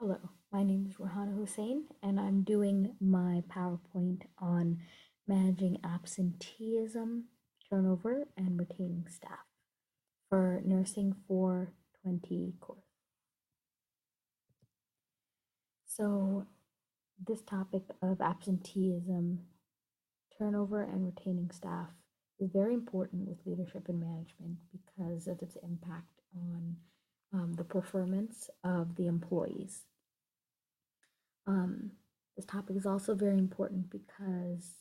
Hello, my name is Rohana Hussein, and I'm doing my PowerPoint on managing absenteeism, turnover, and retaining staff for Nursing 420 course. So, this topic of absenteeism, turnover, and retaining staff is very important with leadership and management because of its impact on the performance of the employees. Um, this topic is also very important because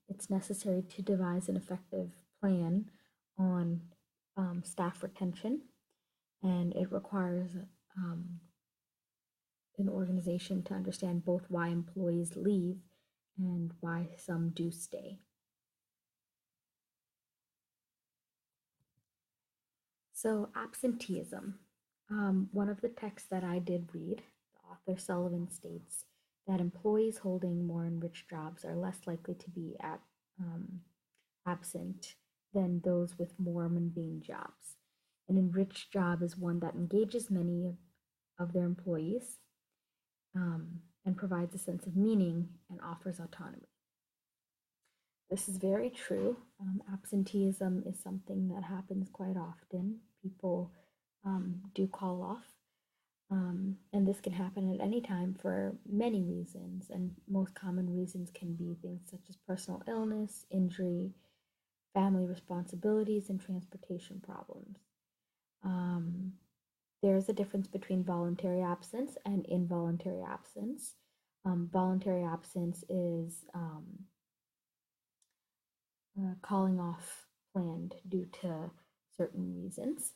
it's necessary to devise an effective plan on staff retention, and it requires an organization to understand both why employees leave and why some do stay. So, absenteeism. One of the texts that I did read, the author Sullivan states that employees holding more enriched jobs are less likely to be absent than those with more mundane jobs. An enriched job is one that engages many of their employees and provides a sense of meaning and offers autonomy. This is very true. Absenteeism is something that happens quite often. People do call off, and this can happen at any time for many reasons. And most common reasons can be things such as personal illness, injury, family responsibilities, and transportation problems. Um, there's a difference between voluntary absence and involuntary absence. Voluntary absence is calling off planned due to certain reasons.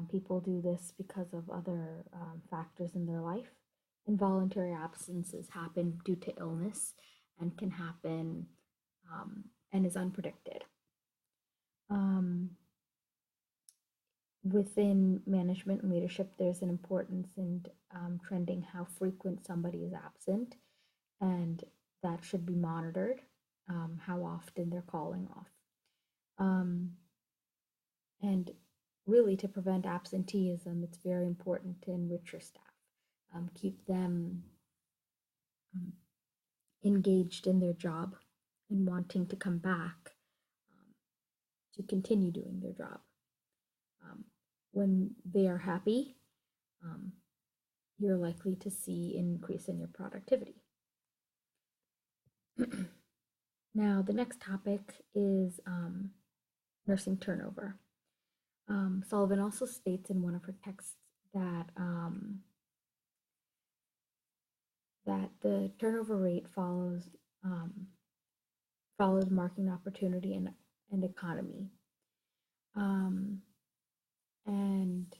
People do this because of other factors in their life. Involuntary absences happen due to illness and can happen and is unpredicted. Within management and leadership, there's an importance in trending how frequent somebody is absent, and that should be monitored, how often they're calling off. And really, to prevent absenteeism, it's very important to enrich your staff, keep them engaged in their job and wanting to come back to continue doing their job. When they are happy, you're likely to see an increase in your productivity. Now, the next topic is nursing turnover. Sullivan also states in one of her texts that that the turnover rate follows market opportunity and economy. And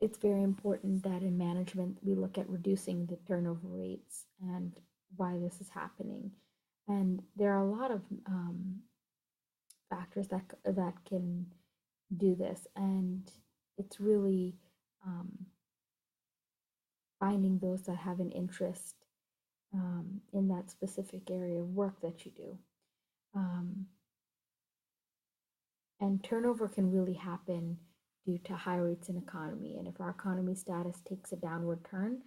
it's very important that in management we look at reducing the turnover rates and why this is happening. And there are a lot of factors that can do this, and it's really finding those that have an interest in that specific area of work that you do. And turnover can really happen due to high rates in economy. And if our economy status takes a downward turn,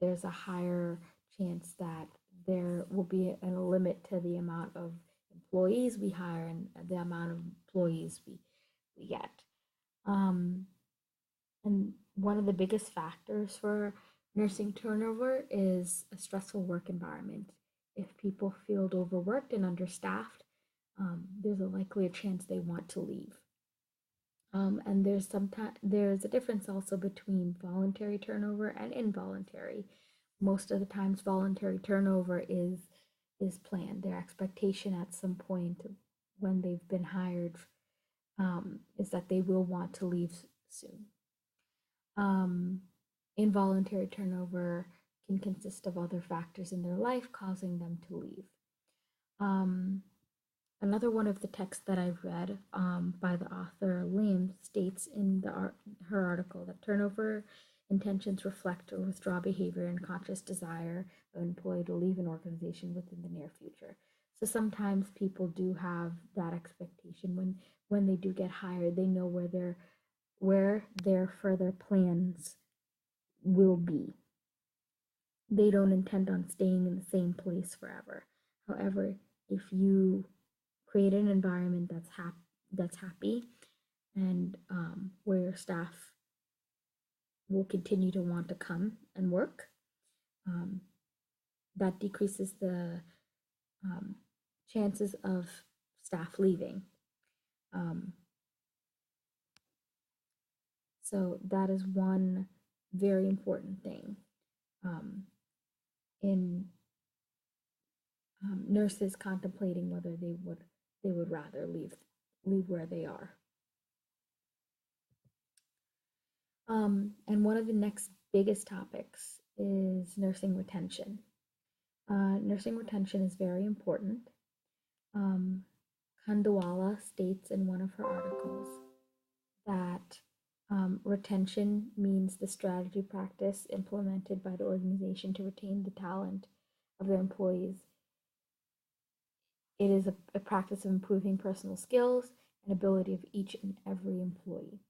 there's a higher chance that there will be a limit to the amount of employees we hire and the amount of employees we get. And one of the biggest factors for nursing turnover is a stressful work environment. If people feel overworked and understaffed, there's a likely chance they want to leave. And there's a difference also between voluntary turnover and involuntary. Most of the times, voluntary turnover is planned. Their expectation at some point when they've been hired is that they will want to leave soon. Involuntary turnover can consist of other factors in their life causing them to leave. Another one of the texts that I've read by the author Lim states in her article that turnover intentions reflect or withdraw behavior and conscious desire of an employee to leave an organization within the near future. So sometimes people do have that expectation when they do get hired, they know where they're where their further plans will be. They don't intend on staying in the same place forever. However, if you create an environment that's happy, and where your staff will continue to want to come and work, um, that decreases the um, chances of staff leaving. Um, so that is one very important thing um, in nurses contemplating whether they would rather leave where they are. And one of the next biggest topics is nursing retention. Nursing retention is very important. Um, Khandwala states in one of her articles that retention means the strategy practice implemented by the organization to retain the talent of their employees. It is a practice of improving personal skills and ability of each and every employee.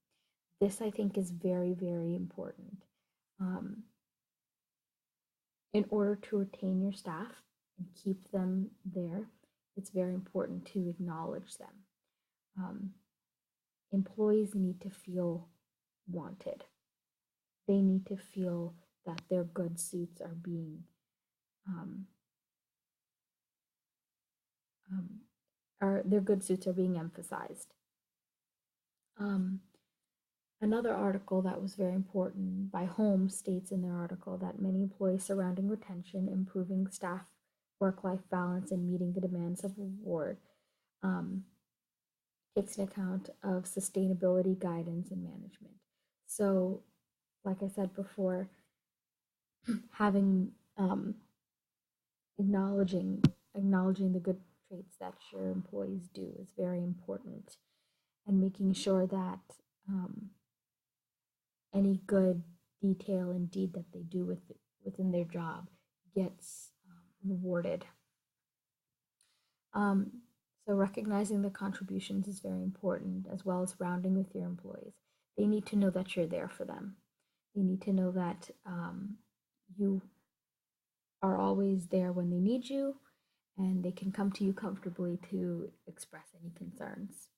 This, I think, is very, very important. Um, in order to retain your staff and keep them there, it's very important to acknowledge them. Um, Employees need to feel wanted. They need to feel that their good suits are being um, their good suits are being emphasized. Um, Another article that was very important by Holmes states in their article that many employees surrounding retention, improving staff work-life balance, and meeting the demands of reward um, takes an account of sustainability, guidance, and management. So, like I said before, having acknowledging the good traits that your employees do is very important, and making sure that any good detail and deed that they do within their job gets rewarded. So recognizing the contributions is very important, as well as rounding with your employees. They need to know that you're there for them. They need to know that you are always there when they need you, and they can come to you comfortably to express any concerns.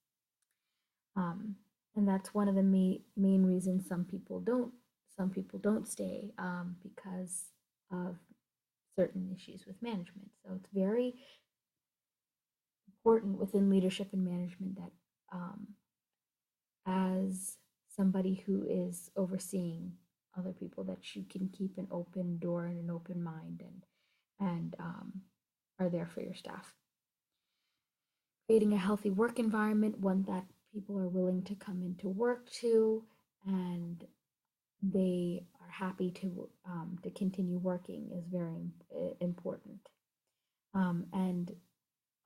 Um, and that's one of the main reasons some people don't stay because of certain issues with management. So it's very important within leadership and management that as somebody who is overseeing other people, that you can keep an open door and an open mind, and are there for your staff. Creating a healthy work environment, one that people are willing to come into work to, and they are happy to continue working, is very important. And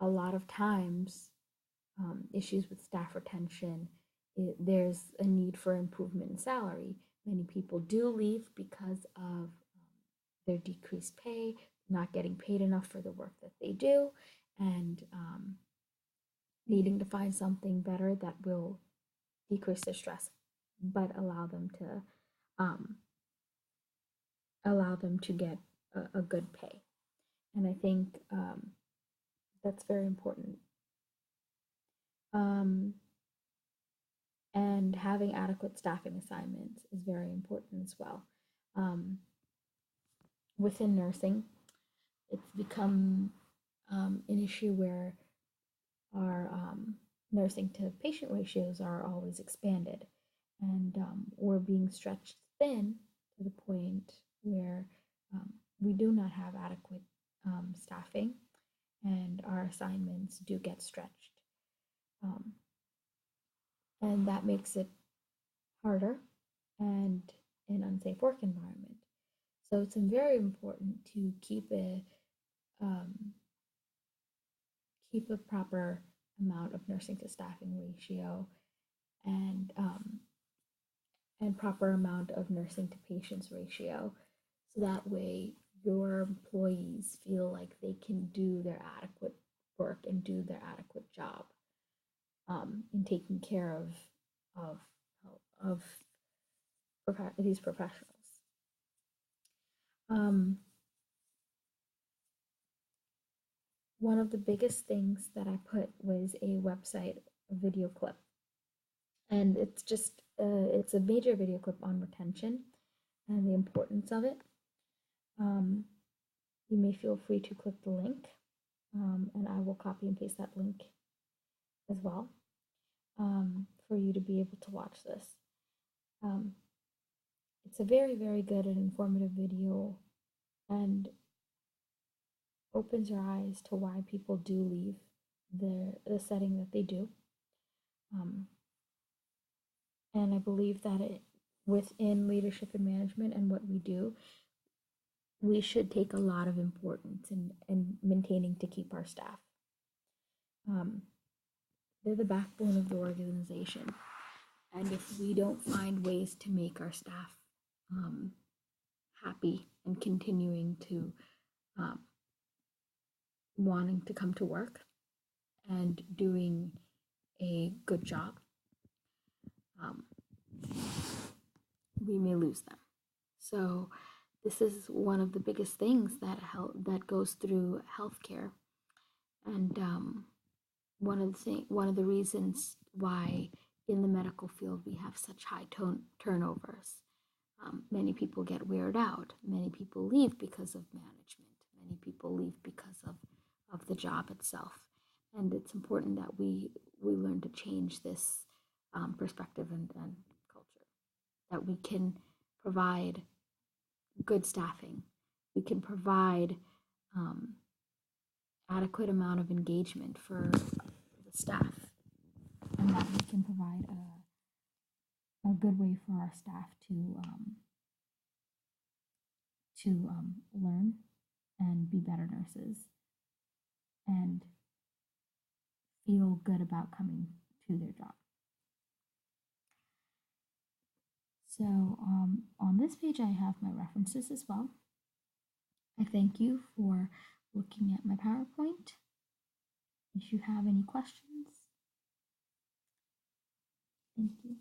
a lot of times, issues with staff retention, there's a need for improvement in salary. Many people do leave because of their decreased pay, not getting paid enough for the work that they do, and needing to find something better that will decrease their stress, but um, allow them to get a good pay. And I think that's very important. Um, and having adequate staffing assignments is very important as well. Um, Within nursing, it's become an issue where our nursing to patient ratios are always expanded, and we're being stretched thin to the point where we do not have adequate staffing, and our assignments do get stretched. Um, and that makes it harder and an unsafe work environment. So it's very important to um, keep a proper amount of nursing to staffing ratio, and proper amount of nursing to patients ratio, so that way your employees feel like they can do their adequate work and do their adequate job in taking care of of these professionals. Um, one of the biggest things that I put was a website a video clip, and it's a major video clip on retention and the importance of it. Um, you may feel free to click the link, and I will copy and paste that link as well, for you to be able to watch this. Um, it's a very, very good and informative video, and opens your eyes to why people do leave the setting that they do. Um, and I believe that within leadership and management and what we do, we should take a lot of importance in maintaining to keep our staff. Um, they're the backbone of the organization. And if we don't find ways to make our staff happy and continuing to wanting to come to work and doing a good job, we may lose them. So this is one of the biggest things that goes through healthcare, and one of the reasons why in the medical field we have such high turnovers. Many people get weared out. Many people leave because of management. Many people leave because of the job itself. And it's important that we learn to change this perspective and culture. That we can provide good staffing. We can provide adequate amount of engagement for the staff, and that we can provide a good way for our staff to learn and be better nurses and feel good about coming to their job. So on this page, I have my references as well. I thank you for looking at my PowerPoint. If you have any questions, thank you.